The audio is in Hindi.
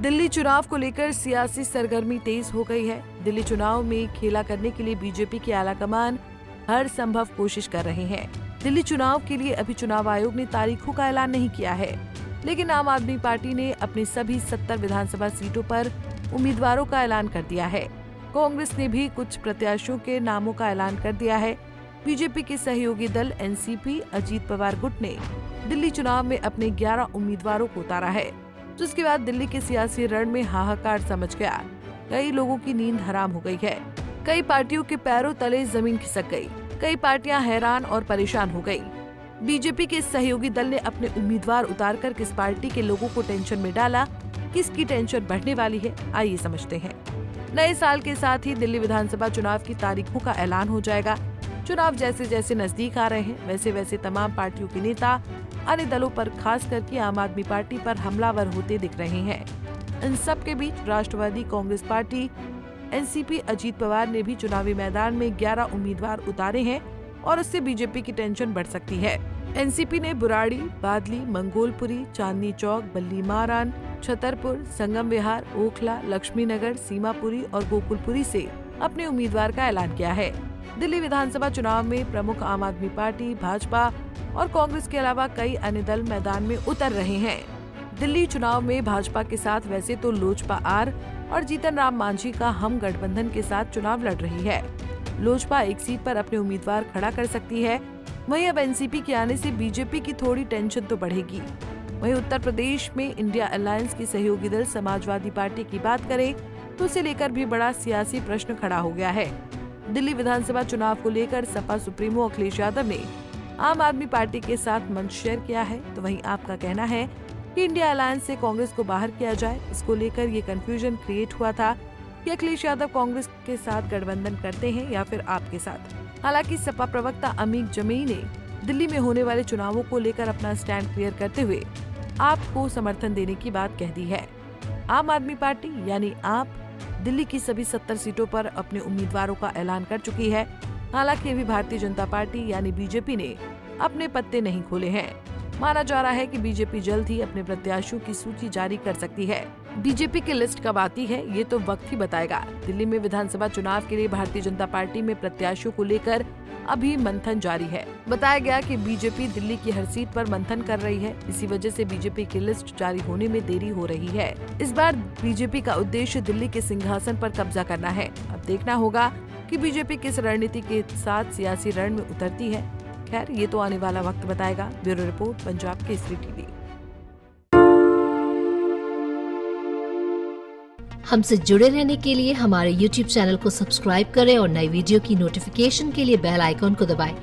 दिल्ली चुनाव को लेकर सियासी सरगर्मी तेज हो गई है। दिल्ली चुनाव में खेला करने के लिए बीजेपी की आलाकमान हर संभव कोशिश कर रहे हैं। दिल्ली चुनाव के लिए अभी चुनाव आयोग ने तारीखों का ऐलान नहीं किया है, लेकिन आम आदमी पार्टी ने अपनी सभी 70 विधानसभा सीटों पर उम्मीदवारों का ऐलान कर दिया है। कांग्रेस ने भी कुछ प्रत्याशियों के नामों का ऐलान कर दिया है। बीजेपी के सहयोगी दल एनसीपी अजीत पवार गुट ने दिल्ली चुनाव में अपने 11 उम्मीदवारों को उतारा है, जिसके बाद दिल्ली के सियासी रण में हाहाकार समझ गया। कई लोगों की नींद हराम हो गई है। कई पार्टियों के पैरों तले जमीन खिसक गई। कई पार्टियां हैरान और परेशान हो गई। बीजेपी के सहयोगी दल ने अपने उम्मीदवार उतारकर किस पार्टी के लोगों को टेंशन में डाला, किसकी टेंशन बढ़ने वाली है, आइए समझते हैं। नए साल के साथ ही दिल्ली विधानसभा चुनाव की तारीखों का ऐलान हो जाएगा। चुनाव जैसे जैसे नजदीक आ रहे हैं, वैसे वैसे तमाम पार्टियों के नेता अन्य दलों पर, खास करके आम आदमी पार्टी पर हमलावर होते दिख रहे हैं। इन सब के बीच राष्ट्रवादी कांग्रेस पार्टी एनसीपी अजीत पवार ने भी चुनावी मैदान में 11 उम्मीदवार उतारे हैं और उससे बीजेपी की टेंशन बढ़ सकती है। एनसीपी ने बुराड़ी, बादली, मंगोलपुरी, चांदनी चौक, बल्ली मारान, छतरपुर, संगम विहार, ओखला, लक्ष्मी नगर, सीमापुरी और गोकुलपुरी से अपने उम्मीदवार का ऐलान किया है। दिल्ली विधानसभा चुनाव में प्रमुख आम आदमी पार्टी, भाजपा और कांग्रेस के अलावा कई अन्य दल मैदान में उतर रहे हैं। दिल्ली चुनाव में भाजपा के साथ वैसे तो लोजपा आर और जीतन राम मांझी का हम गठबंधन के साथ चुनाव लड़ रही है। लोजपा एक सीट पर अपने उम्मीदवार खड़ा कर सकती है। वहीं अब एनसीपी के आने से बीजेपी की थोड़ी टेंशन तो बढ़ेगी। वहीं उत्तर प्रदेश में इंडिया अलायंस की सहयोगी दल समाजवादी पार्टी की बात करें तो उसे लेकर भी बड़ा सियासी प्रश्न खड़ा हो गया है। दिल्ली विधानसभा चुनाव को लेकर सपा सुप्रीमो अखिलेश यादव ने आम आदमी पार्टी के साथ मंच शेयर किया है, तो वहीं आपका कहना है कि इंडिया अलायंस से कांग्रेस को बाहर किया जाए। इसको लेकर ये कंफ्यूजन क्रिएट हुआ था कि अखिलेश यादव कांग्रेस के साथ गठबंधन करते हैं या फिर आपके साथ। हालांकि सपा प्रवक्ता अमीक जमेई ने दिल्ली में होने वाले चुनावों को लेकर अपना स्टैंड क्लियर करते हुए आपको समर्थन देने की बात कह दी है। आम आदमी पार्टी यानी आप दिल्ली की सभी 70 सीटों पर अपने उम्मीदवारों का ऐलान कर चुकी है। हालांकि अभी भारतीय जनता पार्टी यानी बीजेपी ने अपने पत्ते नहीं खोले हैं। माना जा रहा है कि बीजेपी जल्द ही अपने प्रत्याशियों की सूची जारी कर सकती है। बीजेपी की लिस्ट कब आती है ये तो वक्त ही बताएगा। दिल्ली में विधानसभा चुनाव के लिए भारतीय जनता पार्टी में प्रत्याशियों को लेकर अभी मंथन जारी है। बताया गया कि बीजेपी दिल्ली की हर सीट पर मंथन कर रही है। इसी वजह से बीजेपी की लिस्ट जारी होने में देरी हो रही है। इस बार बीजेपी का उद्देश्य दिल्ली के सिंहासन पर कब्जा करना है। अब देखना होगा कि बीजेपी किस रणनीति के साथ सियासी रण में उतरती है। खैर, ये तो आने वाला वक्त बताएगा। Bureau report, Punjab Kesari TV. हमसे जुड़े रहने के लिए हमारे YouTube चैनल को सब्सक्राइब करें और नई वीडियो की नोटिफिकेशन के लिए बेल आइकॉन को दबाएं।